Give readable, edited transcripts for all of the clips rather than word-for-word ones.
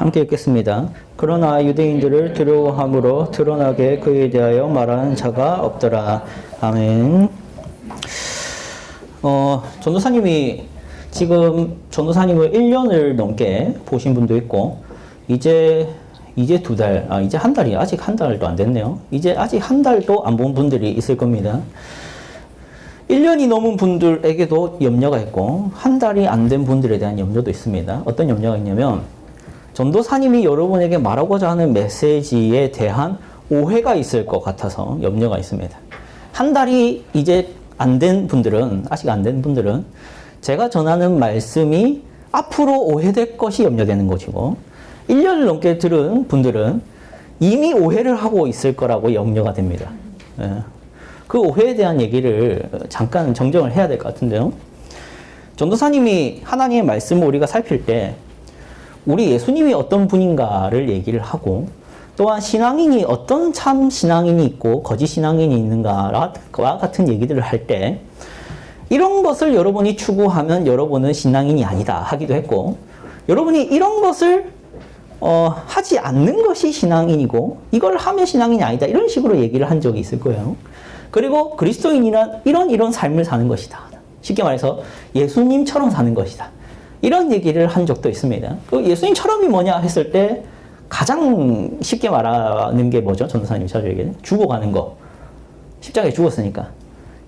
함께 읽겠습니다. 그러나 유대인들을 두려워함으로 드러나게 그에 대하여 말하는 자가 없더라. 아멘. 전도사님이 지금 전도사님을 1년을 넘게 보신 분도 있고, 이제 두 달, 이제 한 달이 아직 한 달도 안 됐네요. 이제 아직 한 달도 안 본 분들이 있을 겁니다. 1년이 넘은 분들에게도 염려가 있고, 한 달이 안 된 분들에 대한 염려도 있습니다. 어떤 염려가 있냐면, 전도사님이 여러분에게 말하고자 하는 메시지에 대한 오해가 있을 것 같아서 염려가 있습니다. 한 달이 이제 아직 안 된 분들은 제가 전하는 말씀이 앞으로 오해될 것이 염려되는 것이고, 1년을 넘게 들은 분들은 이미 오해를 하고 있을 거라고 염려가 됩니다. 그 오해에 대한 얘기를 잠깐 정정을 해야 될 것 같은데요. 전도사님이 하나님의 말씀을 우리가 살필 때 우리 예수님이 어떤 분인가를 얘기를 하고, 또한 신앙인이 어떤 참 신앙인이 있고 거짓 신앙인이 있는가와 같은 얘기들을 할 때, 이런 것을 여러분이 추구하면 여러분은 신앙인이 아니다 하기도 했고, 여러분이 이런 것을 하지 않는 것이 신앙인이고 이걸 하면 신앙인이 아니다, 이런 식으로 얘기를 한 적이 있을 거예요. 그리고 그리스도인이란 이런 삶을 사는 것이다. 쉽게 말해서 예수님처럼 사는 것이다, 이런 얘기를 한 적도 있습니다. 그 예수님처럼이 뭐냐 했을 때 가장 쉽게 말하는 게 뭐죠? 전도사님이 자주 얘기해요. 죽어가는 거. 십자가에 죽었으니까.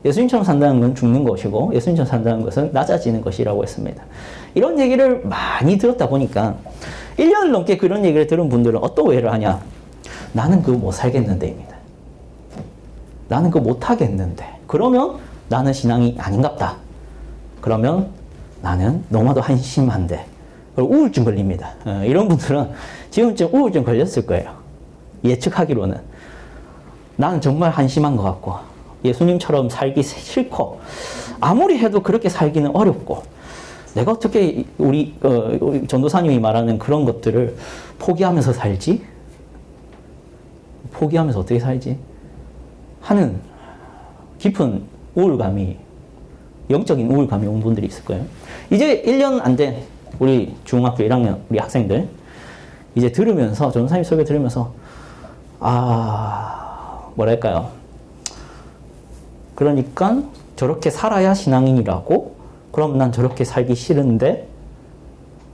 예수님처럼 산다는 건 죽는 것이고, 예수님처럼 산다는 것은 낮아지는 것이라고 했습니다. 이런 얘기를 많이 들었다 보니까 1년을 넘게 그런 얘기를 들은 분들은 어떤 오해를 하냐? 나는 그거 못 살겠는데입니다. 나는 그거 못 하겠는데. 그러면 나는 신앙이 아닌갑다. 그러면 나는 너무나도 한심한데. 그리고 우울증 걸립니다. 이런 분들은 지금쯤 우울증 걸렸을 거예요. 예측하기로는. 나는 정말 한심한 것 같고, 예수님처럼 살기 싫고, 아무리 해도 그렇게 살기는 어렵고, 내가 어떻게 우리 전도사님이 말하는 그런 것들을 포기하면서 살지? 포기하면서 어떻게 살지? 하는 깊은 우울감이, 영적인 우울감이 온 분들이 있을 거예요. 이제 1년 안 된 우리 중학교 1학년 우리 학생들 이제 들으면서, 전도사님 설교 들으면서 뭐랄까요, 그러니까 저렇게 살아야 신앙인이라고? 그럼 난 저렇게 살기 싫은데,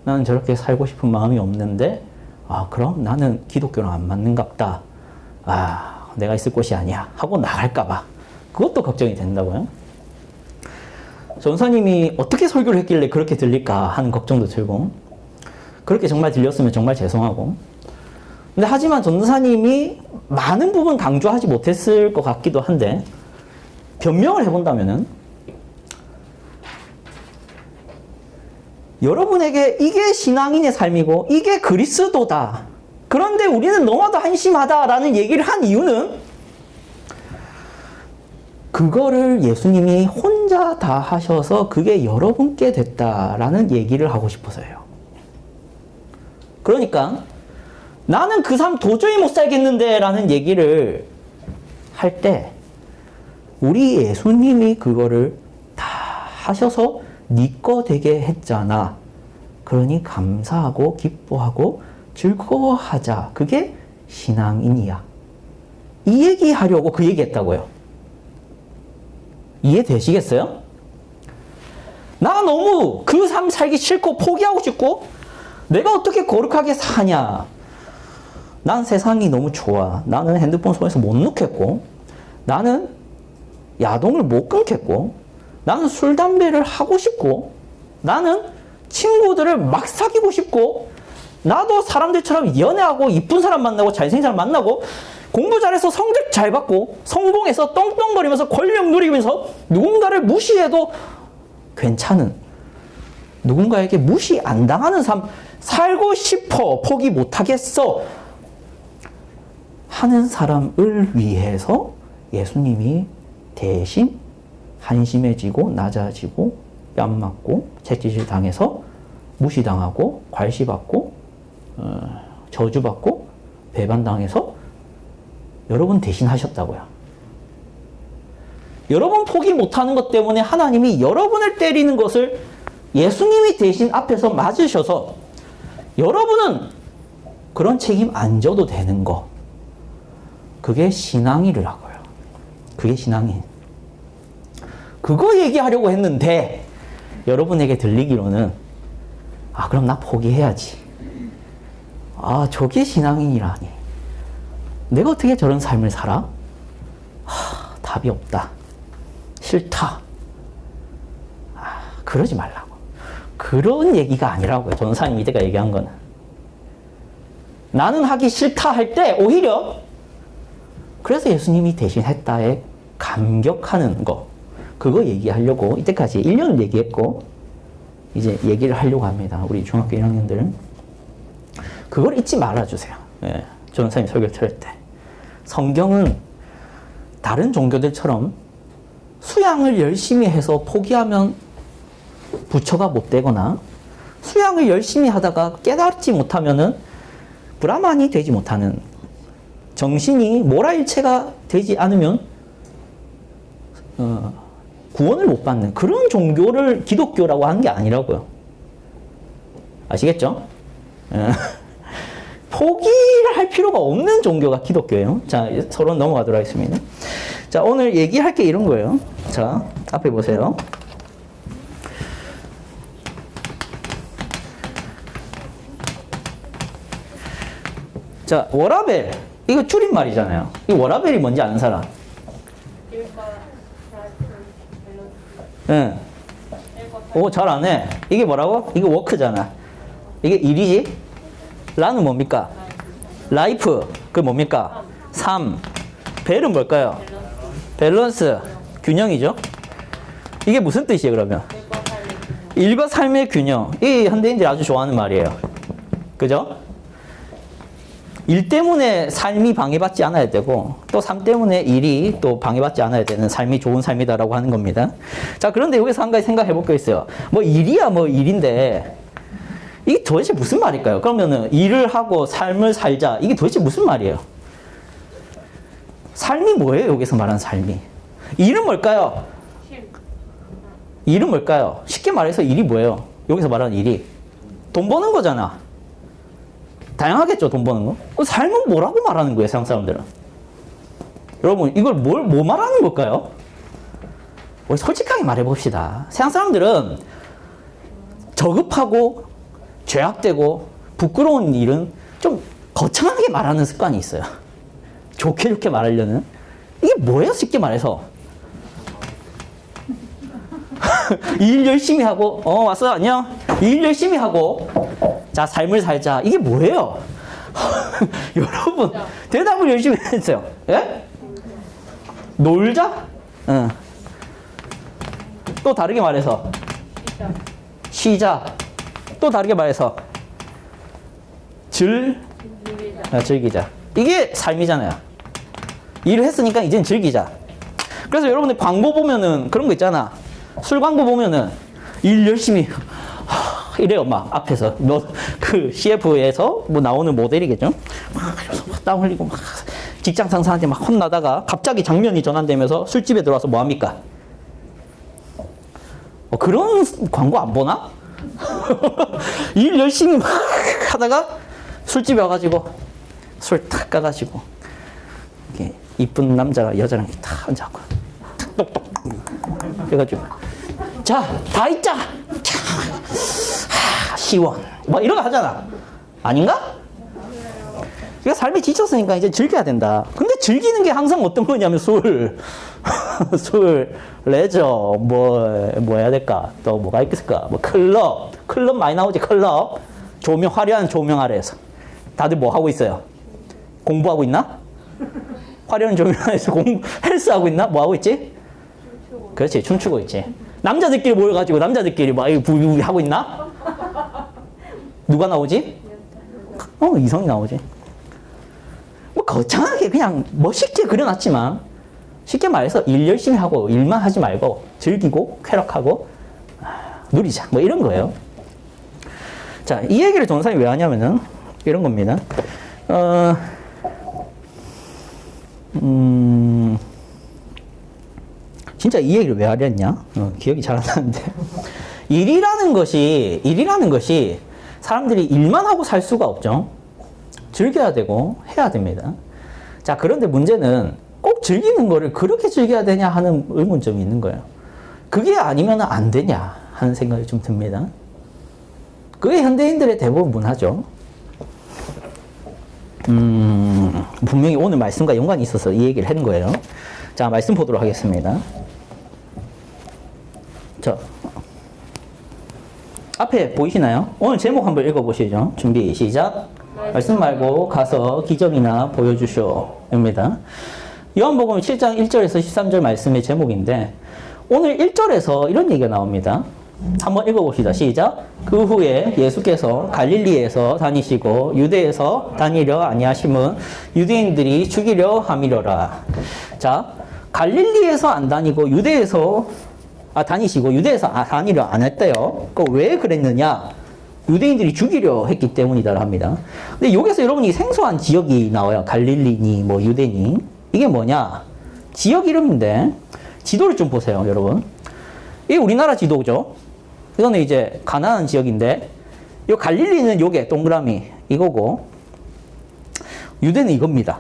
나는 저렇게 살고 싶은 마음이 없는데, 그럼 나는 기독교랑 안 맞는갑다, 내가 있을 곳이 아니야 하고 나갈까봐, 그것도 걱정이 된다고요. 전사님이 어떻게 설교를 했길래 그렇게 들릴까 하는 걱정도 들고, 그렇게 정말 들렸으면 정말 죄송하고, 근데 하지만 전사님이 많은 부분 강조하지 못했을 것 같기도 한데, 변명을 해본다면은, 여러분에게 이게 신앙인의 삶이고 이게 그리스도다, 그런데 우리는 너무나도 한심하다라는 얘기를 한 이유는, 그거를 예수님이 혼자 다 하셔서 그게 여러분께 됐다라는 얘기를 하고 싶어서요. 그러니까 나는 그 삶 도저히 못 살겠는데 라는 얘기를 할 때, 우리 예수님이 그거를 다 하셔서 네 거 되게 했잖아. 그러니 감사하고 기뻐하고 즐거워하자. 그게 신앙인이야. 이 얘기 하려고 그 얘기 했다고요. 이해되시겠어요? 나 너무 그 삶 살기 싫고 포기하고 싶고, 내가 어떻게 거룩하게 사냐. 난 세상이 너무 좋아. 나는 핸드폰 손에서 못 놓겠고, 나는 야동을 못 끊겠고, 나는 술, 담배를 하고 싶고, 나는 친구들을 막 사귀고 싶고, 나도 사람들처럼 연애하고 이쁜 사람 만나고 잘생긴 사람 만나고, 공부 잘해서 성적 잘 받고 성공해서 떵떵거리면서 권력 누리면서 누군가를 무시해도 괜찮은, 누군가에게 무시 안 당하는 삶 살고 싶어. 포기 못하겠어 하는 사람을 위해서 예수님이 대신 한심해지고 낮아지고 뺨 맞고 채찍질 당해서 무시당하고 괄시받고 저주받고 배반당해서 여러분 대신 하셨다고요. 여러분 포기 못하는 것 때문에 하나님이 여러분을 때리는 것을 예수님이 대신 앞에서 맞으셔서 여러분은 그런 책임 안 져도 되는 거. 그게 신앙이라고요. 그게 신앙이. 그거 얘기하려고 했는데 여러분에게 들리기로는 아, 그럼 나 포기해야지. 아, 저게 신앙인이라니. 내가 어떻게 저런 삶을 살아? 답이 없다. 싫다. 그러지 말라고. 그런 얘기가 아니라고요. 전도사님 이때가 얘기한 거는. 나는 하기 싫다 할 때 오히려 그래서 예수님이 대신 했다에 감격하는 거. 그거 얘기하려고 이때까지 1년을 얘기했고 이제 얘기를 하려고 합니다. 우리 중학교 1학년들은. 그걸 잊지 말아주세요. 예, 전도사님 설교 들을 때. 성경은 다른 종교들처럼 수양을 열심히 해서 포기하면 부처가 못 되거나 수양을 열심히 하다가 깨닫지 못하면은 브라만이 되지 못하는 정신이 모라일체가 되지 않으면 구원을 못 받는 그런 종교를 기독교라고 하는 게 아니라고요. 아시겠죠? 포기를 할 필요가 없는 종교가 기독교예요. 자, 서론 넘어가도록 하겠습니다. 자, 오늘 얘기할 게 이런 거예요. 자, 앞에 보세요. 자, 워라벨. 이거 줄임말이잖아요. 이 워라벨이 뭔지 아는 사람? 응. 오, 잘 안 해. 이게 뭐라고? 이게 워크잖아. 이게 일이지? 라는 뭡니까? 라이프. 그 뭡니까? 삶. 벨은 뭘까요? 밸런스. 균형이죠? 이게 무슨 뜻이에요, 그러면? 일과 삶의 균형. 이 현대인들이 아주 좋아하는 말이에요. 그죠? 일 때문에 삶이 방해받지 않아야 되고 또 삶 때문에 일이 또 방해받지 않아야 되는 삶이 좋은 삶이다라고 하는 겁니다. 자, 그런데 여기서 한 가지 생각해 볼 게 있어요. 뭐 일이야 뭐 일인데 이게 도대체 무슨 말일까요? 그러면은 일을 하고 삶을 살자. 이게 도대체 무슨 말이에요? 삶이 뭐예요? 여기서 말하는 삶이. 일은 뭘까요? 일은 뭘까요? 쉽게 말해서 일이 뭐예요? 여기서 말하는 일이. 돈 버는 거잖아. 다양하겠죠, 돈 버는 거? 삶은 뭐라고 말하는 거예요, 세상 사람들은? 여러분, 이걸 뭐 말하는 걸까요? 우리 솔직하게 말해봅시다. 세상 사람들은 저급하고 죄악되고 부끄러운 일은 좀 거창하게 말하는 습관이 있어요. 좋게 좋게 말하려는. 이게 뭐예요, 쉽게 말해서? 일 열심히 하고, 왔어, 안녕? 일 열심히 하고, 자, 삶을 살자. 이게 뭐예요? 여러분, 대답을 열심히 했어요. 예? 놀자? 응. 또 다르게 말해서, 쉬자. 또 다르게 말해서, 즐기자. 이게 삶이잖아요. 일을 했으니까 이젠 즐기자. 그래서 여러분들 광고 보면은 그런 거 있잖아. 술 광고 보면은 일 열심히 이래요. 막 앞에서 그 CF에서 뭐 나오는 모델이겠죠. 막 땀 흘리고 막 직장 상사한테 막 혼나다가 갑자기 장면이 전환되면서 술집에 들어와서 뭐 합니까? 그런 광고 안 보나? 일 열심히 막 하다가 술집에 와가지고 술 탁 까가지고 이렇게 이쁜 남자가 여자랑 탁 앉아갖고 똑똑 그래가지고 자, 다 있자. 시원. 뭐 이런 거 하잖아. 아닌가? 그러니까 삶이 지쳤으니까 이제 즐겨야 된다. 근데 즐기는 게 항상 어떤 거냐면 술, 레저, 뭐 해야 될까? 또 뭐가 있을까? 뭐 클럽 많이 나오지, 클럽. 화려한 조명 아래에서. 다들 뭐 하고 있어요? 공부하고 있나? 화려한 조명 아래에서 헬스하고 있나? 뭐 하고 있지? 그렇지, 춤추고 있지. 남자들끼리 모여가지고 남자들끼리 막 부부부 하고 있나? 누가 나오지? 이성이 나오지. 뭐 거창하게 그냥 멋있게 그려놨지만 쉽게 말해서 일 열심히 하고 일만 하지 말고 즐기고 쾌락하고 누리자. 뭐 이런 거예요. 자, 이 얘기를 전도사님이 왜 하냐면은 이런 겁니다. 진짜 이 얘기를 왜 하렸냐? 기억이 잘 안 나는데. 일이라는 것이 사람들이 일만 하고 살 수가 없죠. 즐겨야 되고 해야 됩니다. 자, 그런데 문제는 꼭 즐기는 거를 그렇게 즐겨야 되냐 하는 의문점이 있는 거예요. 그게 아니면 안 되냐 하는 생각이 좀 듭니다. 그게 현대인들의 대부분 문화죠. 분명히 오늘 말씀과 연관이 있어서 이 얘기를 한 거예요. 자, 말씀 보도록 하겠습니다. 자, 앞에 보이시나요? 오늘 제목 한번 읽어보시죠. 준비, 시작. 말씀 말고 가서 기적이나 보여주쇼. 입니다. 요한복음 7장 1절에서 13절 말씀의 제목인데, 오늘 1절에서 이런 얘기가 나옵니다. 한번 읽어봅시다. 시작. 그 후에 예수께서 갈릴리에서 다니시고 유대에서 다니려 아니하심은 유대인들이 죽이려 함이로라. 자, 갈릴리에서 안 다니고 유대에서 다니시고 유대에서 다니려 안 했대요. 왜 그랬느냐? 유대인들이 죽이려 했기 때문이다 합니다. 근데 여기서 여러분이 생소한 지역이 나와요. 갈릴리니 뭐 유대니. 이게 뭐냐? 지역 이름인데 지도를 좀 보세요, 여러분. 이게 우리나라 지도죠. 이거는 이제 가나안 지역인데 요 갈릴리는 요게 동그라미 이거고 유대는 이겁니다.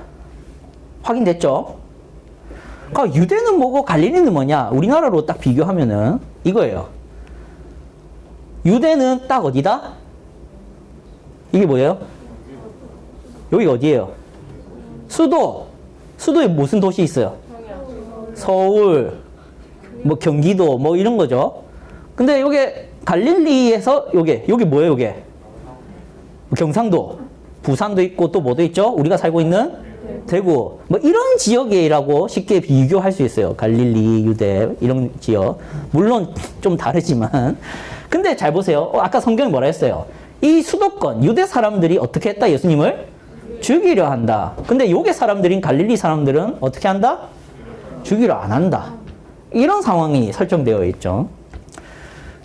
확인됐죠? 그러니까 유대는 뭐고 갈릴리는 뭐냐? 우리나라로 딱 비교하면은 이거예요. 유대는 딱 어디다? 이게 뭐예요? 여기가 어디예요? 수도. 수도에 무슨 도시 있어요? 서울, 뭐 경기도, 뭐 이런 거죠. 근데 요게 갈릴리에서 요게 뭐예요, 요게? 경상도, 부산도 있고 또 뭐도 있죠? 우리가 살고 있는 대구. 뭐 이런 지역이라고 쉽게 비교할 수 있어요. 갈릴리, 유대 이런 지역. 물론 좀 다르지만. 근데 잘 보세요. 아까 성경이 뭐라 했어요? 이 수도권, 유대 사람들이 어떻게 했다? 예수님을 죽이려 한다. 근데 요게 사람들인 갈릴리 사람들은 어떻게 한다? 죽이려 안 한다. 이런 상황이 설정되어 있죠.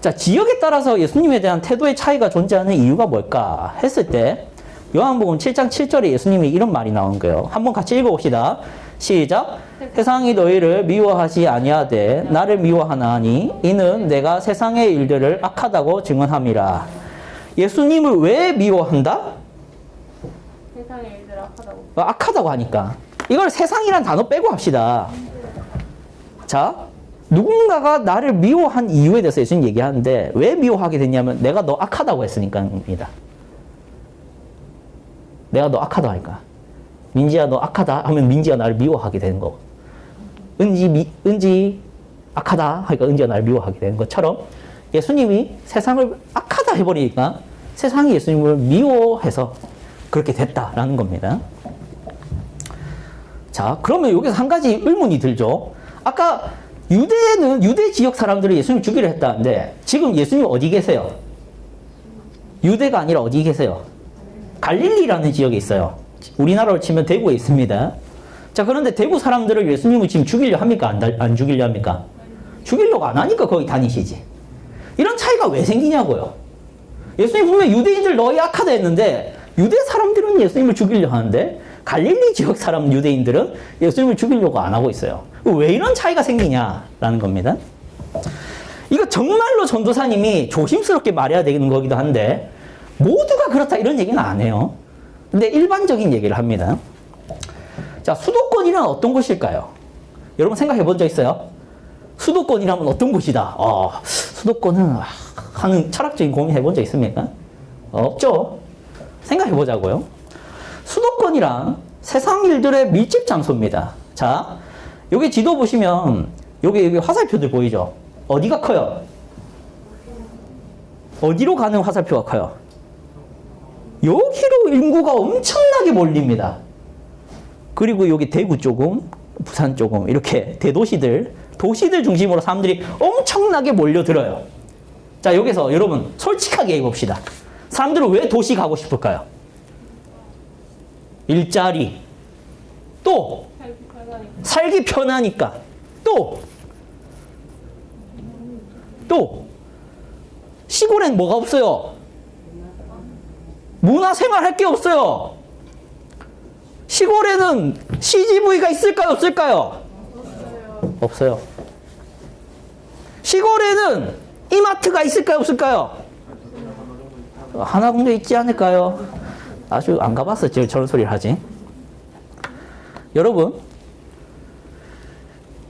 자, 지역에 따라서 예수님에 대한 태도의 차이가 존재하는 이유가 뭘까 했을 때 요한복음 7장 7절에 예수님이 이런 말이 나온 거예요. 한번 같이 읽어봅시다. 시작. 세상이 너희를 미워하지 아니하되 나를 미워하나니 이는 내가 세상의 일들을 악하다고 증언함이라. 예수님을 왜 미워한다? 세상의 일들을 악하다고. 악하다고 하니까. 이걸 세상이란 단어 빼고 합시다. 자, 누군가가 나를 미워한 이유에 대해서 예수님 얘기하는데 왜 미워하게 됐냐면 내가 너 악하다고 했으니까입니다. 내가 너 악하다 하니까. 민지야 너 악하다 하면 민지가 나를 미워하게 되는 거고. 은지 악하다 하니까 은지가 나를 미워하게 되는 것처럼 예수님이 세상을 악하다 해버리니까 세상이 예수님을 미워해서 그렇게 됐다라는 겁니다. 자, 그러면 여기서 한 가지 의문이 들죠. 아까 유대 지역 사람들이 예수님을 죽이려 했다는데 지금 예수님 어디 계세요? 유대가 아니라 어디 계세요? 갈릴리라는 지역에 있어요. 우리나라로 치면 대구에 있습니다. 자, 그런데 대구 사람들을 예수님을 지금 죽이려 합니까? 안 죽이려 합니까? 죽이려고 안 하니까 거기 다니시지. 이런 차이가 왜 생기냐고요. 예수님 분명히 유대인들 너희 악하다 했는데 유대 사람들은 예수님을 죽이려 하는데 갈릴리 지역 사람 유대인들은 예수님을 죽이려고 안 하고 있어요. 왜 이런 차이가 생기냐라는 겁니다. 이거 정말로 전도사님이 조심스럽게 말해야 되는 거기도 한데 모두가 그렇다 이런 얘기는 안 해요. 근데 일반적인 얘기를 합니다. 자, 수도권이란 어떤 곳일까요? 여러분 생각해 본 적 있어요? 수도권이라면 어떤 곳이다? 수도권은 하는 철학적인 고민 해본 적 있습니까? 없죠? 생각해 보자고요. 수도권이란 세상 일들의 밀집 장소입니다. 자, 여기 지도 보시면 여기 화살표들 보이죠? 어디가 커요? 어디로 가는 화살표가 커요? 여기로 인구가 엄청나게 몰립니다. 그리고 여기 대구 조금, 부산 조금 이렇게 도시들 중심으로 사람들이 엄청나게 몰려들어요. 자, 여기서 여러분 솔직하게 해봅시다. 사람들은 왜 도시 가고 싶을까요? 일자리, 또 살기 편하니까, 또 시골엔 뭐가 없어요? 문화생활 할 게 없어요. 시골에는 CGV가 있을까요? 없을까요? 없어요. 시골에는 이마트가 있을까요? 없을까요? 하나 정도 있지 않을까요? 아주 안 가봤어. 저런 소리를 하지. 여러분,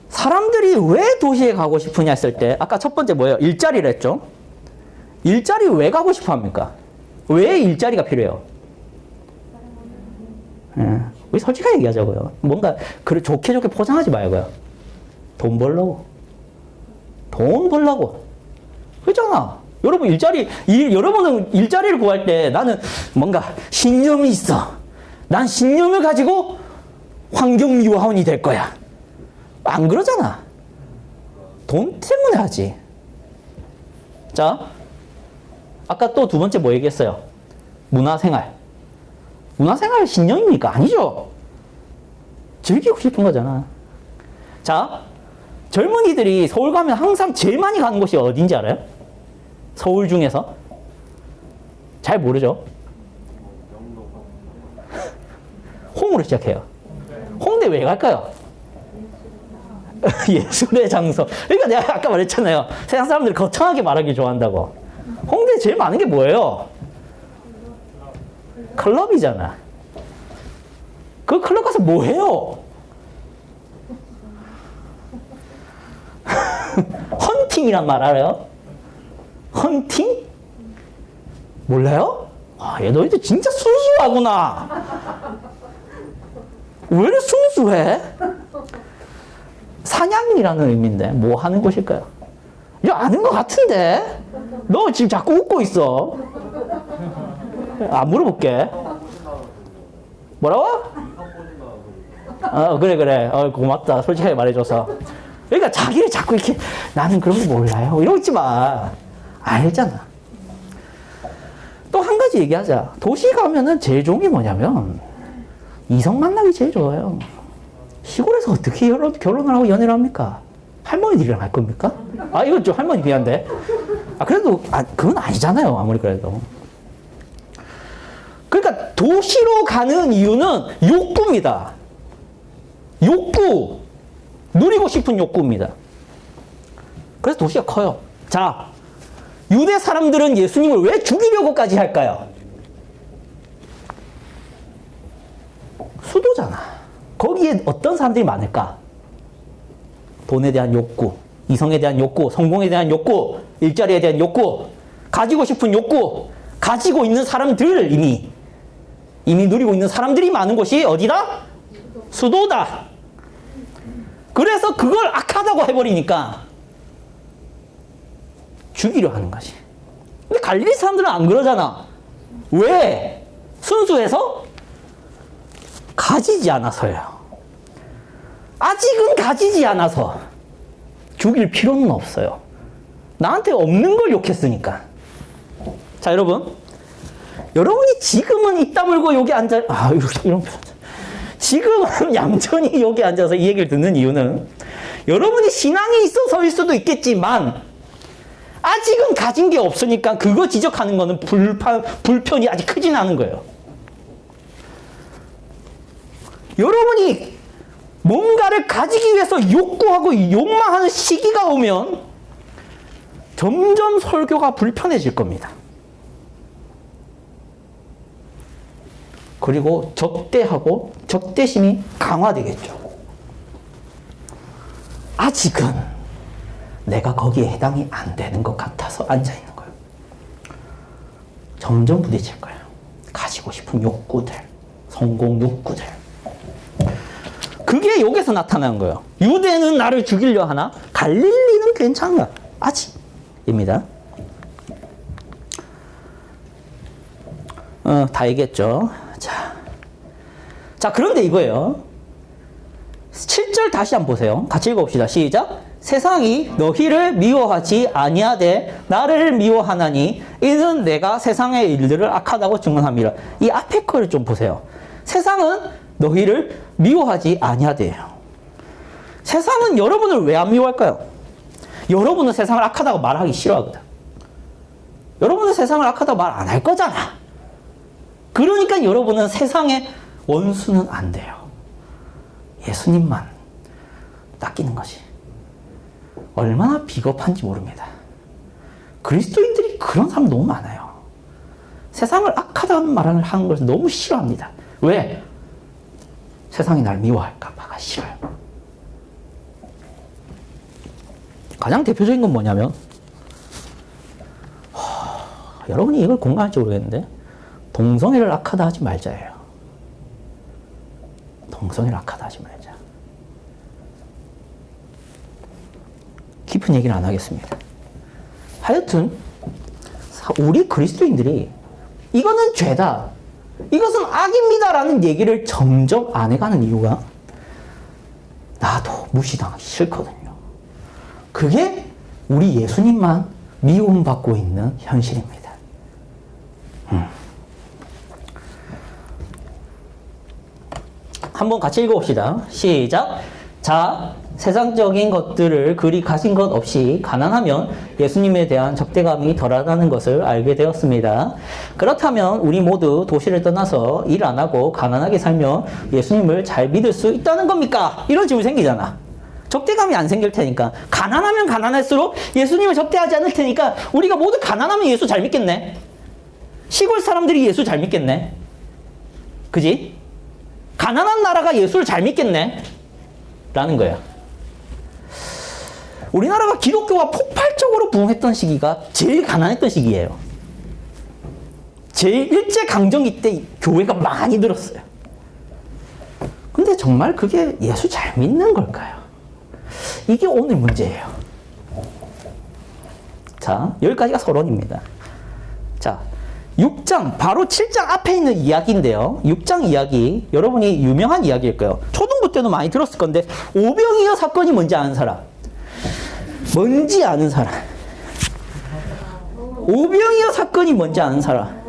사람들이 왜 도시에 가고 싶으냐 했을 때, 아까 첫 번째 뭐예요? 일자리를 했죠? 일자리 왜 가고 싶어 합니까? 왜 일자리가 필요해요? 예, 우리 솔직하게 얘기하자고요. 뭔가, 좋게 포장하지 말고요. 돈 벌려고. 돈 벌려고. 그렇잖아. 여러분은 일자리를 구할 때 나는 뭔가 신념이 있어. 난 신념을 가지고 환경미화원이 될 거야. 안 그러잖아. 돈 때문에 하지. 자, 아까 또 두 번째 뭐 얘기했어요? 문화생활. 문화생활 신념입니까? 아니죠. 즐기고 싶은 거잖아. 자, 젊은이들이 서울 가면 항상 제일 많이 가는 곳이 어딘지 알아요? 서울 중에서? 잘 모르죠? 홍으로 시작해요. 홍대 왜 갈까요? 예술의 장소. 그러니까 내가 아까 말했잖아요. 세상 사람들이 거창하게 말하기 좋아한다고. 홍대에 제일 많은 게 뭐예요? 클럽이잖아. 그 클럽 가서 뭐 해요? 헌팅이란 말 알아요? 헌팅? 몰라요? 아, 얘 너희들 진짜 순수하구나. 왜 이렇게 순수해? 사냥이라는 의미인데 뭐 하는 곳일까요? 이거 아는 것 같은데? 너 지금 자꾸 웃고 있어. 안 물어볼게. 뭐라고? 그래. 고맙다. 솔직하게 말해줘서. 그러니까 자기를 자꾸 이렇게 나는 그런 거 몰라요. 이러고 있지 마. 알잖아. 또 한 가지 얘기하자. 도시 가면은 제일 좋은 게 뭐냐면 이성 만나기 제일 좋아요. 시골에서 어떻게 결혼을 하고 연애를 합니까? 할머니들이랑 할 겁니까? 아, 이건 좀 할머니 미안한데. 그래도, 그건 아니잖아요. 아무리 그래도. 그러니까 도시로 가는 이유는 욕구입니다. 욕구. 누리고 싶은 욕구입니다. 그래서 도시가 커요. 자, 유대 사람들은 예수님을 왜 죽이려고까지 할까요? 수도잖아. 거기에 어떤 사람들이 많을까? 돈에 대한 욕구, 이성에 대한 욕구, 성공에 대한 욕구, 일자리에 대한 욕구, 가지고 싶은 욕구, 가지고 있는 사람들 이미 누리고 있는 사람들이 많은 곳이 어디다? 수도다. 그래서 그걸 악하다고 해버리니까 죽이려 하는 거지. 근데 갈릴리 사람들은 안 그러잖아. 왜? 순수해서? 가지지 않아서요. 아직은 가지지 않아서 죽일 필요는 없어요. 나한테 없는 걸 욕했으니까. 자, 여러분이 지금은 입 다물고 여기 앉아, 이런 지금은 얌전히 여기 앉아서 이 얘기를 듣는 이유는 여러분이 신앙이 있어서일 수도 있겠지만 아직은 가진 게 없으니까 그거 지적하는 거는 불편이 아직 크진 않은 거예요. 여러분이 뭔가를 가지기 위해서 욕구하고 욕망하는 시기가 오면 점점 설교가 불편해질 겁니다. 그리고 적대심이 강화되겠죠. 아직은 내가 거기에 해당이 안 되는 것 같아서 앉아있는 거예요. 점점 부딪힐 거예요. 가지고 싶은 욕구들, 성공 욕구들. 그게 여기서 나타나는 거예요. 유대는 나를 죽이려 하나? 갈릴리는 괜찮아. 아직입니다. 다 얘기했죠. 자, 그런데 이거예요. 7절 다시 한번 보세요. 같이 읽어봅시다. 시작. 세상이 너희를 미워하지 아니하되 나를 미워하나니 이는 내가 세상의 일들을 악하다고 증언함이라. 이 앞에 거를 좀 보세요. 세상은 너희를 미워하지 아니하대요. 세상은 여러분을 왜 안 미워할까요? 여러분은 세상을 악하다고 말하기 싫어하거든. 여러분은 세상을 악하다고 말 안 할 거잖아. 그러니까 여러분은 세상의 원수는 안 돼요. 예수님만 닦이는 것이. 얼마나 비겁한지 모릅니다. 그리스도인들이 그런 사람 너무 많아요. 세상을 악하다는 말을 하는 것을 너무 싫어합니다. 왜? 세상이 날 미워할까 봐가 싫어요. 가장 대표적인 건 뭐냐면 여러분이 이걸 공감할지 모르겠는데 동성애를 악하다 하지 말자예요. 동성애를 악하다 하지 말자. 깊은 얘기는 안 하겠습니다. 하여튼 우리 그리스도인들이 이거는 죄다, 이것은 악입니다라는 얘기를 점점 안 해가는 이유가 나도 무시당하기 싫거든요. 그게 우리 예수님만 미움받고 있는 현실입니다. 한번 같이 읽어봅시다. 시작. 자, 세상적인 것들을 그리 가진 것 없이 가난하면 예수님에 대한 적대감이 덜하다는 것을 알게 되었습니다. 그렇다면 우리 모두 도시를 떠나서 일 안 하고 가난하게 살면 예수님을 잘 믿을 수 있다는 겁니까? 이런 질문이 생기잖아. 적대감이 안 생길 테니까. 가난하면 가난할수록 예수님을 적대하지 않을 테니까 우리가 모두 가난하면 예수 잘 믿겠네. 시골 사람들이 예수 잘 믿겠네. 그지? 가난한 나라가 예수를 잘 믿겠네. 라는 거야. 우리나라가 기독교가 폭발적으로 부흥했던 시기가 제일 가난했던 시기예요. 제일 일제강점기 때 교회가 많이 늘었어요. 근데 정말 그게 예수 잘 믿는 걸까요? 이게 오늘 문제예요. 자, 여기까지가 서론입니다. 자, 6장, 바로 7장 앞에 있는 이야기인데요. 6장 이야기, 여러분이 유명한 이야기일 거예요. 초등부 때도 많이 들었을 건데, 오병이어 사건이 뭔지 아는 사람? 뭔지 아는 사람? 오병이어 사건이 뭔지 아는 사람?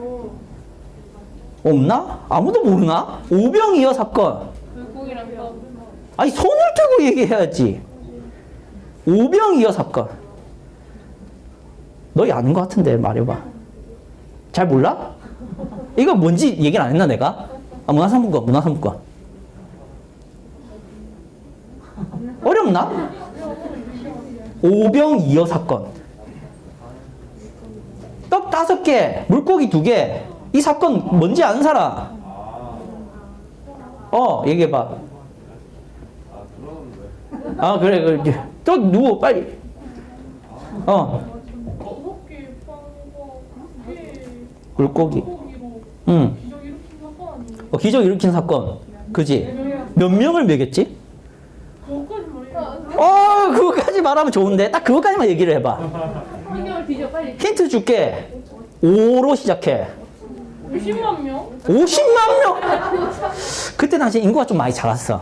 없나? 아무도 모르나? 오병이어 사건. 아니, 손을 들고 얘기해야지. 오병이어 사건. 너희 아는 것 같은데 말해봐. 잘 몰라? 이거 뭔지 얘기를 안 했나 내가? 아, 문화상품권, 문화상품권. 어렵나? 오병이어 사건. 떡 5개, 물고기 2개. 이 사건 뭔지 아는 사람? 얘기해봐. 아, 그래. 또 누구 빨리. 물고기. 응. 기적 일으킨 사건. 그지? 몇 명을 먹였지? 그거까지 말하면 좋은데. 딱 그거까지만 얘기를 해봐. 힌트 줄게. 5로 시작해. 50만 명? 50만 명? 그때 당시 인구가 좀 많이 작았어.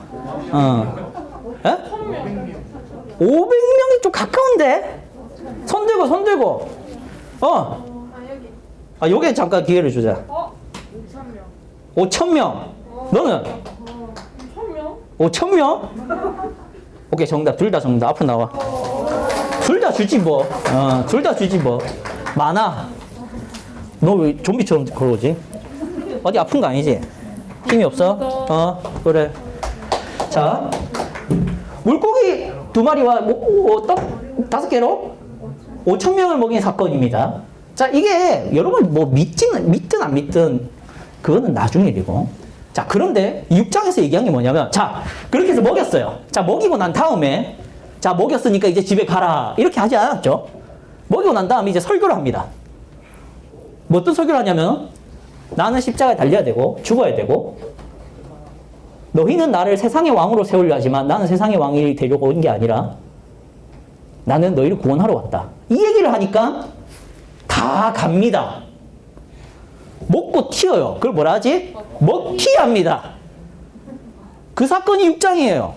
500명이 좀 가까운데? 손 들고. 여기에 잠깐 기회를 주자. 5,000명. 너는? 5,000명? 오케이, 정답. 둘 다 정답. 앞으로 나와. 둘 다 주지 뭐. 둘 다 주지 뭐. 많아. 너 왜 좀비처럼 걸어오지? 어디 아픈 거 아니지? 힘이 없어? 그래. 자, 물고기 2마리와 떡 5개로 5,000명을 먹인 사건입니다. 자, 이게 여러분 뭐 믿든 안 믿든 그거는 나중 일이고. 자, 그런데 6장에서 얘기한 게 뭐냐면, 자, 그렇게 해서 먹였어요. 자, 먹이고 난 다음에, 자, 먹였으니까 이제 집에 가라. 이렇게 하지 않았죠? 먹이고 난 다음에 이제 설교를 합니다. 뭐 어떤 설교를 하냐면, 나는 십자가에 달려야 되고, 죽어야 되고, 너희는 나를 세상의 왕으로 세우려 하지만 나는 세상의 왕이 되려고 온 게 아니라 나는 너희를 구원하러 왔다. 이 얘기를 하니까 다 갑니다. 먹고 튀어요. 그걸 뭐라 하지? 먹튀합니다. 그 사건이 6장이에요.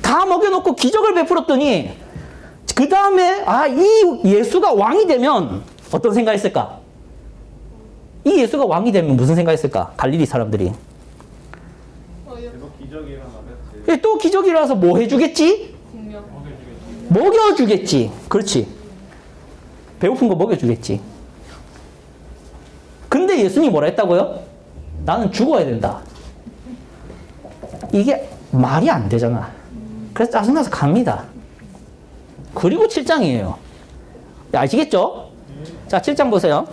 다 먹여놓고 기적을 베풀었더니 그 다음에 이 예수가 왕이 되면 어떤 생각했을까? 이 예수가 왕이 되면 무슨 생각했을까? 갈릴리 사람들이. 또 기적이 일어나서 뭐 해주겠지? 먹여주겠지. 그렇지. 배고픈 거 먹여주겠지. 근데 예수님이 뭐라 했다고요? 나는 죽어야 된다. 이게 말이 안 되잖아. 그래서 짜증나서 갑니다. 그리고 7장이에요. 아시겠죠? 자, 7장 보세요.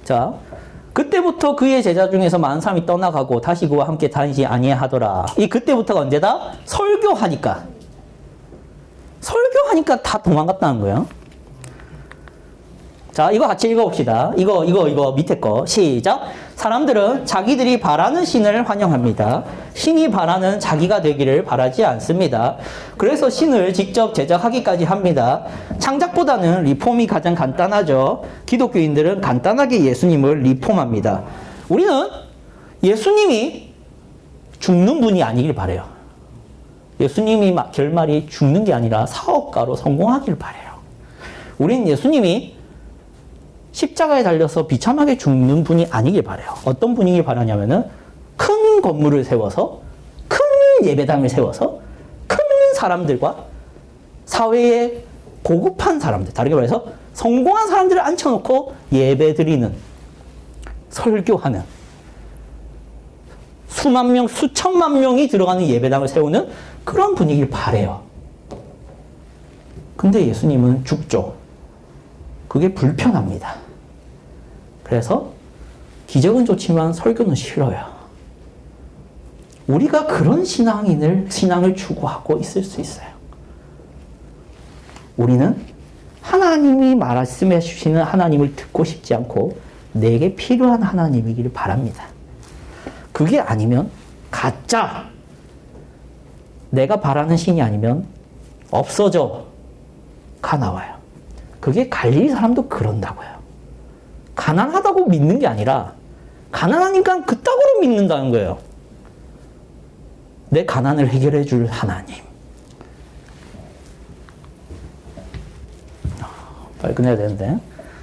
자, 그때부터 그의 제자 중에서 많은 사람이 떠나가고 다시 그와 함께 다니지 아니하더라. 이 그때부터가 언제다? 설교하니까. 설교하니까 다 도망갔다는 거예요. 자, 이거 같이 읽어봅시다. 이거 밑에 거. 시작. 사람들은 자기들이 바라는 신을 환영합니다. 신이 바라는 자기가 되기를 바라지 않습니다. 그래서 신을 직접 제작하기까지 합니다. 창작보다는 리폼이 가장 간단하죠. 기독교인들은 간단하게 예수님을 리폼합니다. 우리는 예수님이 죽는 분이 아니길 바라요. 예수님이 결말이 죽는 게 아니라 사업가로 성공하길 바라요. 우리는 예수님이 십자가에 달려서 비참하게 죽는 분이 아니길 바라요. 어떤 분이길 바라냐면은 큰 건물을 세워서 큰 예배당을 세워서 큰 사람들과 사회의 고급한 사람들, 다르게 말해서 성공한 사람들을 앉혀놓고 예배 드리는, 설교하는, 수만 명, 수천만 명이 들어가는 예배당을 세우는 그런 분위기를 바라요. 근데 예수님은 죽죠. 그게 불편합니다. 그래서 기적은 좋지만 설교는 싫어요. 우리가 그런 신앙을 추구하고 있을 수 있어요. 우리는 하나님이 말씀해 주시는 하나님을 듣고 싶지 않고 내게 필요한 하나님이기를 바랍니다. 그게 아니면 가짜, 내가 바라는 신이 아니면 없어져가 나와요. 그게 갈릴리 사람도 그런다고요. 가난하다고 믿는 게 아니라 가난하니까 그따구로 믿는다는 거예요. 내 가난을 해결해 줄 하나님. 빨리 끝내야 되는데.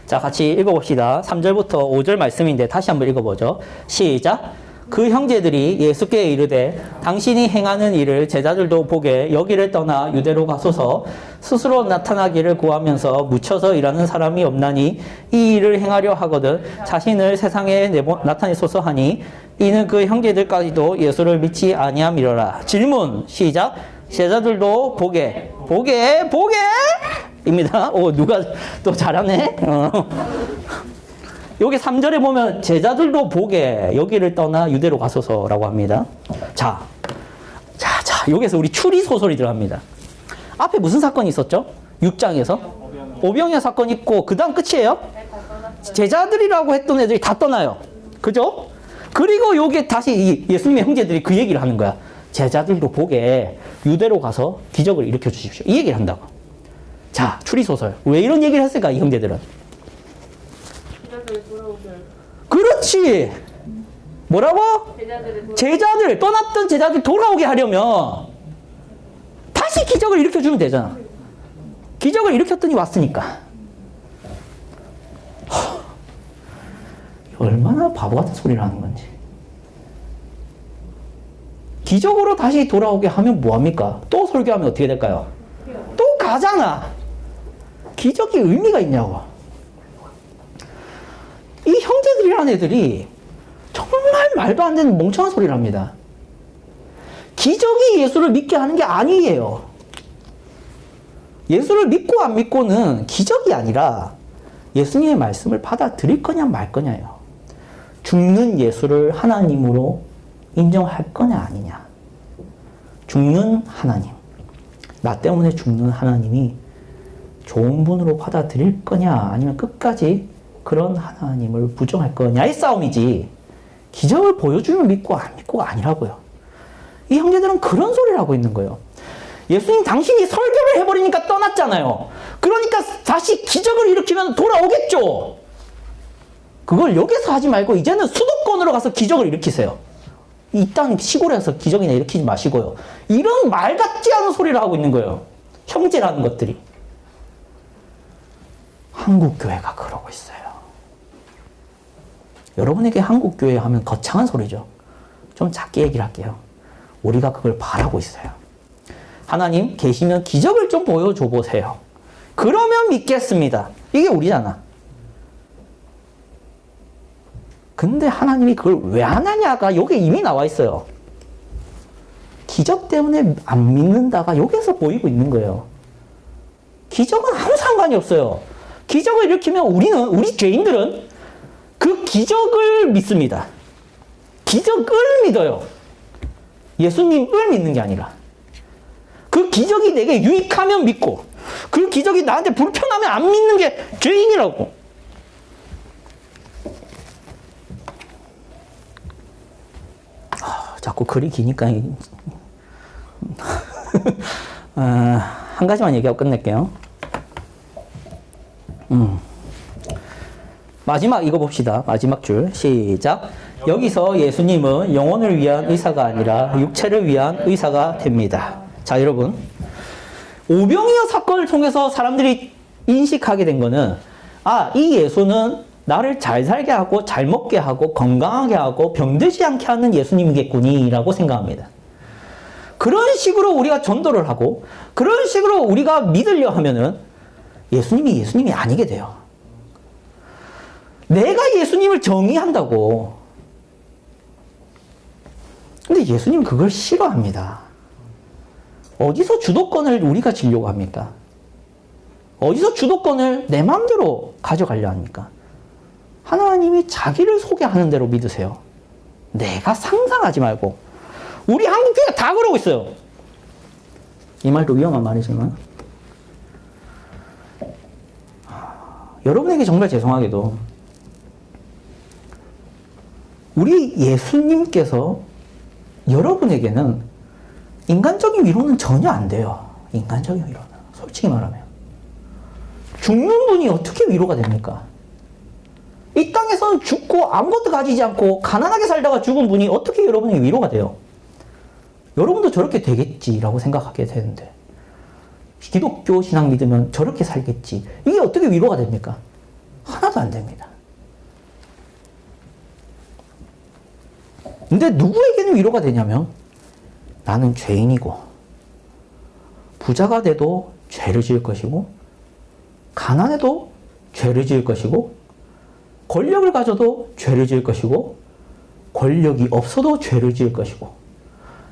자, 같이 읽어봅시다. 3절부터 5절 말씀인데 다시 한번 읽어보죠. 시작. 그 형제들이 예수께 이르되 당신이 행하는 일을 제자들도 보게 여기를 떠나 유대로 가소서. 스스로 나타나기를 구하면서 묻혀서 일하는 사람이 없나니 이 일을 행하려 하거든 자신을 세상에 나타내소서 하니 이는 그 형제들까지도 예수를 믿지 아니함이로라. 질문 시작. 제자들도 보게 입니다. 오, 누가 또 잘하네. 여기 3절에 보면 제자들도 보게 여기를 떠나 유대로 가소서라고 합니다. 자, 여기서 우리 추리 소설이 들어갑니다. 앞에 무슨 사건이 있었죠? 6장에서 오병이어 사건 있고 그 다음 끝이에요. 제자들이라고 했던 애들이 다 떠나요. 그죠? 그리고 여기에 다시 예수님의 형제들이 그 얘기를 하는 거야. 제자들도 보게 유대로 가서 기적을 일으켜 주십시오. 이 얘기를 한다고. 자, 추리 소설. 왜 이런 얘기를 했을까, 이 형제들은? 그렇지. 뭐라고? 제자들, 떠났던 제자들 돌아오게 하려면 다시 기적을 일으켜주면 되잖아. 기적을 일으켰더니 왔으니까. 얼마나 바보 같은 소리를 하는 건지. 기적으로 다시 돌아오게 하면 뭐합니까? 또 설교하면 어떻게 될까요? 또 가잖아. 기적이 의미가 있냐고. 이 형제들이라는 애들이 정말 말도 안 되는 멍청한 소리를 합니다. 기적이 예수를 믿게 하는 게 아니에요. 예수를 믿고 안 믿고는 기적이 아니라 예수님의 말씀을 받아들일 거냐 말 거냐예요. 죽는 예수를 하나님으로 인정할 거냐 아니냐. 죽는 하나님, 나 때문에 죽는 하나님이 좋은 분으로 받아들일 거냐 아니면 끝까지 그런 하나님을 부정할 거냐의 싸움이지 기적을 보여주면 믿고 안 믿고가 아니라고요. 이 형제들은 그런 소리를 하고 있는 거예요. 예수님 당신이 설교를 해버리니까 떠났잖아요. 그러니까 다시 기적을 일으키면 돌아오겠죠. 그걸 여기서 하지 말고 이제는 수도권으로 가서 기적을 일으키세요. 이 땅 시골에서 기적이나 일으키지 마시고요. 이런 말 같지 않은 소리를 하고 있는 거예요. 형제라는 것들이. 한국교회가 그러고 있어요. 여러분에게 한국교회 하면 거창한 소리죠. 좀 작게 얘기를 할게요. 우리가 그걸 바라고 있어요. 하나님 계시면 기적을 좀 보여줘 보세요. 그러면 믿겠습니다. 이게 우리잖아. 근데 하나님이 그걸 왜 안 하냐가 여기 이미 나와 있어요. 기적 때문에 안 믿는다가 여기서 보이고 있는 거예요. 기적은 항상 상관이 없어요. 기적을 일으키면 우리 죄인들은 그 기적을 믿습니다. 기적을 믿어요. 예수님을 믿는 게 아니라. 그 기적이 내게 유익하면 믿고, 그 기적이 나한테 불편하면 안 믿는 게 죄인이라고. 자꾸 글이 기니까 한 가지만 얘기하고 끝낼게요. 마지막 이거 봅시다. 마지막 줄 시작. 여기서 예수님은 영혼을 위한 의사가 아니라 육체를 위한 의사가 됩니다. 자, 여러분, 오병이어 사건을 통해서 사람들이 인식하게 된 거는, 이 예수는 나를 잘 살게 하고 잘 먹게 하고 건강하게 하고 병들지 않게 하는 예수님이겠구니라고 생각합니다. 그런 식으로 우리가 전도를 하고 그런 식으로 우리가 믿으려 하면은 예수님이 아니게 돼요. 내가 예수님을 정의한다고. 근데 예수님은 그걸 싫어합니다. 어디서 주도권을 우리가 지려고 합니까? 어디서 주도권을 내 마음대로 가져가려 합니까? 하나님이 자기를 소개하는 대로 믿으세요. 내가 상상하지 말고. 우리 한국교회가 다 그러고 있어요. 이 말도 위험한 말이지만 여러분에게 정말 죄송하게도 우리 예수님께서 여러분에게는 인간적인 위로는 전혀 안 돼요. 인간적인 위로는. 솔직히 말하면. 죽는 분이 어떻게 위로가 됩니까? 이 땅에서는 죽고 아무것도 가지지 않고 가난하게 살다가 죽은 분이 어떻게 여러분에게 위로가 돼요? 여러분도 저렇게 되겠지라고 생각하게 되는데, 기독교 신앙 믿으면 저렇게 살겠지. 이게 어떻게 위로가 됩니까? 하나도 안 됩니다. 근데 누구에게는 위로가 되냐면, 나는 죄인이고 부자가 돼도 죄를 지을 것이고 가난해도 죄를 지을 것이고 권력을 가져도 죄를 지을 것이고 권력이 없어도 죄를 지을 것이고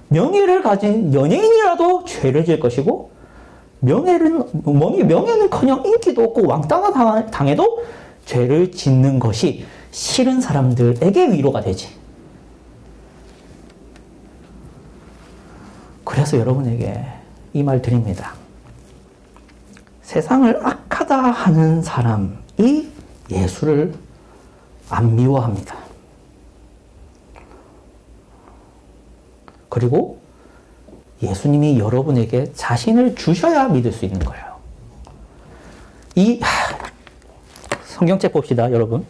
명예를 가진 연예인이라도 죄를 지을 것이고 명예는커녕 인기도 없고 왕따가 당해도 죄를 짓는 것이 싫은 사람들에게 위로가 되지. 그래서 여러분에게 이 말 드립니다. 세상을 악하다 하는 사람이 예수를 안 미워합니다. 그리고 예수님이 여러분에게 자신을 주셔야 믿을 수 있는 거예요. 이 성경책 봅시다, 여러분.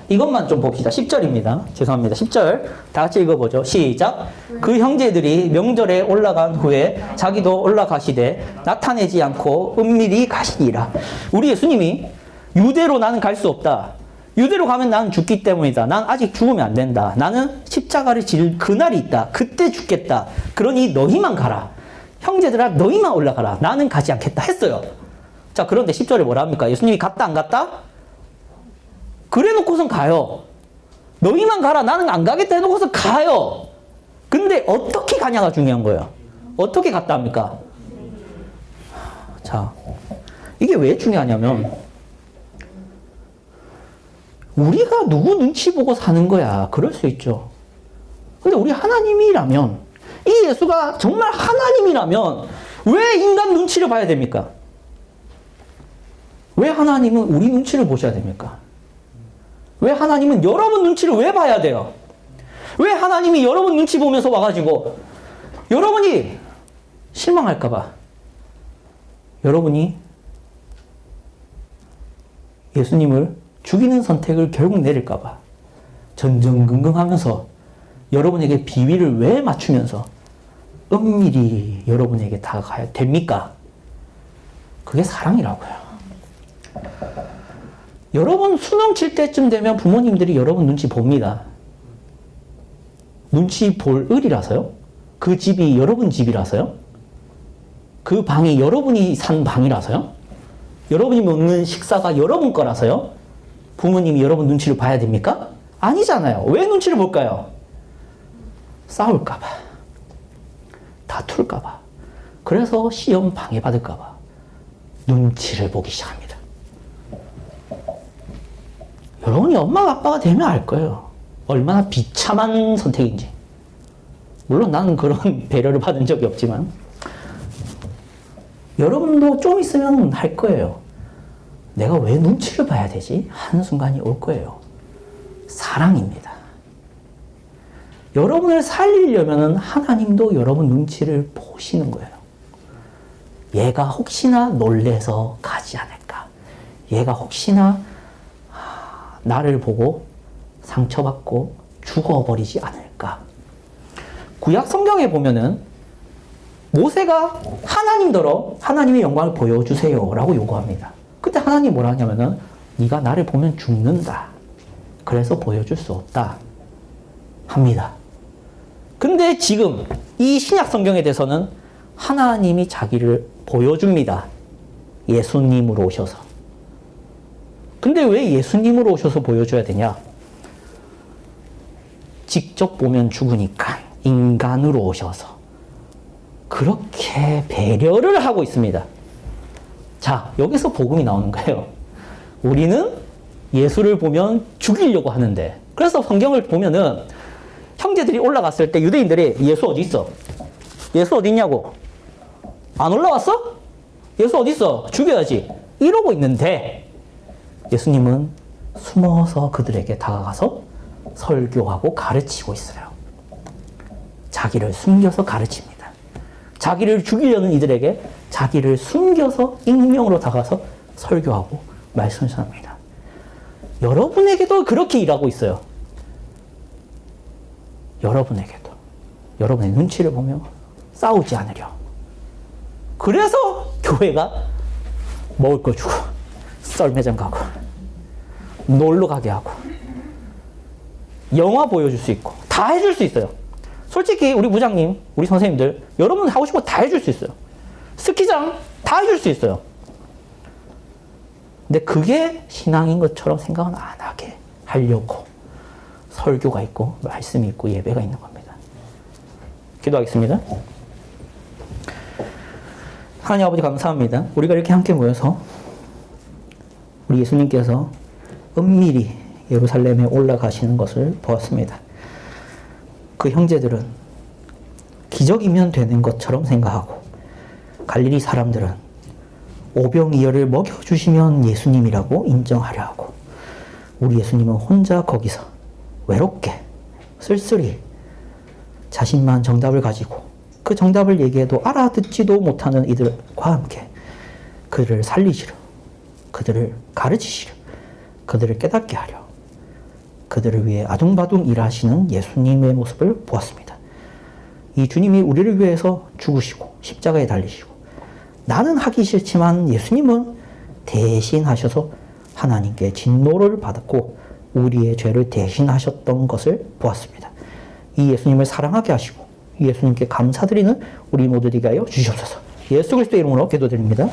이것만 좀 봅시다. 10절입니다. 죄송합니다. 10절 다 같이 읽어보죠. 시작. 그 형제들이 명절에 올라간 후에 자기도 올라가시되 나타내지 않고 은밀히 가시니라. 우리 예수님이 유대로 나는 갈 수 없다. 유대로 가면 나는 죽기 때문이다. 난 아직 죽으면 안 된다. 나는 십자가를 질 그날이 있다. 그때 죽겠다. 그러니 너희만 가라. 형제들아 너희만 올라가라. 나는 가지 않겠다 했어요. 자, 그런데 10절에 뭐라 합니까? 예수님이 갔다 안 갔다? 그래 놓고선 가요. 너희만 가라. 나는 안 가겠다 해놓고서 가요. 근데 어떻게 가냐가 중요한 거예요. 어떻게 갔다 합니까? 자, 이게 왜 중요하냐면 우리가 누구 눈치 보고 사는 거야. 그럴 수 있죠. 근데 우리 하나님이라면, 이 예수가 정말 하나님이라면 왜 인간 눈치를 봐야 됩니까? 왜 하나님은 우리 눈치를 보셔야 됩니까? 왜 하나님은 여러분 눈치를 왜 봐야 돼요? 왜 하나님이 여러분 눈치 보면서 와가지고 여러분이 실망할까봐, 여러분이 예수님을 죽이는 선택을 결국 내릴까봐 전전긍긍하면서 여러분에게 비위를 왜 맞추면서 은밀히 여러분에게 다가가야 됩니까? 그게 사랑이라고요. 여러분 수능 칠 때쯤 되면 부모님들이 여러분 눈치 봅니다. 눈치 볼 을이라서요? 그 집이 여러분 집이라서요? 그 방이 여러분이 산 방이라서요? 여러분이 먹는 식사가 여러분 거라서요? 부모님이 여러분 눈치를 봐야 됩니까? 아니잖아요. 왜 눈치를 볼까요? 싸울까봐. 다툴까봐. 그래서 시험 방해받을까봐 눈치를 보기 시작합니다. 여러분이 엄마가 아빠가 되면 알 거예요. 얼마나 비참한 선택인지. 물론 나는 그런 배려를 받은 적이 없지만 여러분도 좀 있으면 할 거예요. 내가 왜 눈치를 봐야 되지? 하는 순간이 올 거예요. 사랑입니다. 여러분을 살리려면 하나님도 여러분 눈치를 보시는 거예요. 얘가 혹시나 놀래서 가지 않을까? 얘가 혹시나 나를 보고 상처받고 죽어버리지 않을까? 구약 성경에 보면은 모세가 하나님더러 하나님의 영광을 보여주세요 라고 요구합니다. 그때 하나님 뭐라 하냐면은 네가 나를 보면 죽는다. 그래서 보여줄 수 없다 합니다. 근데 지금 이 신약 성경에 대해서는 하나님이 자기를 보여줍니다. 예수님으로 오셔서. 근데 왜 예수님으로 오셔서 보여줘야 되냐? 직접 보면 죽으니까 인간으로 오셔서 그렇게 배려를 하고 있습니다. 자, 여기서 복음이 나오는 거예요. 우리는 예수를 보면 죽이려고 하는데, 그래서 성경을 보면은 형제들이 올라갔을 때 유대인들이 예수 어디 있어? 예수 어디 있냐고? 안 올라왔어? 예수 어디 있어? 죽여야지. 이러고 있는데 예수님은 숨어서 그들에게 다가가서 설교하고 가르치고 있어요. 자기를 숨겨서 가르칩니다. 자기를 죽이려는 이들에게 자기를 숨겨서 익명으로 다가가서 설교하고 말씀을 전합니다. 여러분에게도 그렇게 일하고 있어요. 여러분에게도. 여러분의 눈치를 보며 싸우지 않으려. 그래서 교회가 먹을 거 주고 썰매장 가고 놀러 가게 하고 영화 보여줄 수 있고 다 해줄 수 있어요. 솔직히 우리 부장님, 우리 선생님들 여러분 하고 싶은 거 다 해줄 수 있어요. 스키장 다 해줄 수 있어요. 근데 그게 신앙인 것처럼 생각은 안 하게 하려고 설교가 있고 말씀이 있고 예배가 있는 겁니다. 기도하겠습니다. 하나님 아버지 감사합니다. 우리가 이렇게 함께 모여서 우리 예수님께서 은밀히 예루살렘에 올라가시는 것을 보았습니다. 그 형제들은 기적이면 되는 것처럼 생각하고 갈릴리 사람들은 오병이어를 먹여주시면 예수님이라고 인정하려 하고 우리 예수님은 혼자 거기서 외롭게 쓸쓸히 자신만 정답을 가지고 그 정답을 얘기해도 알아듣지도 못하는 이들과 함께 그들을 살리시려, 그들을 가르치시려, 그들을 깨닫게 하려 그들을 위해 아둥바둥 일하시는 예수님의 모습을 보았습니다. 이 주님이 우리를 위해서 죽으시고 십자가에 달리시고 나는 하기 싫지만 예수님은 대신하셔서 하나님께 진노를 받았고 우리의 죄를 대신하셨던 것을 보았습니다. 이 예수님을 사랑하게 하시고 이 예수님께 감사드리는 우리 모두에게 하여 주시옵소서. 예수 그리스도의 이름으로 기도드립니다.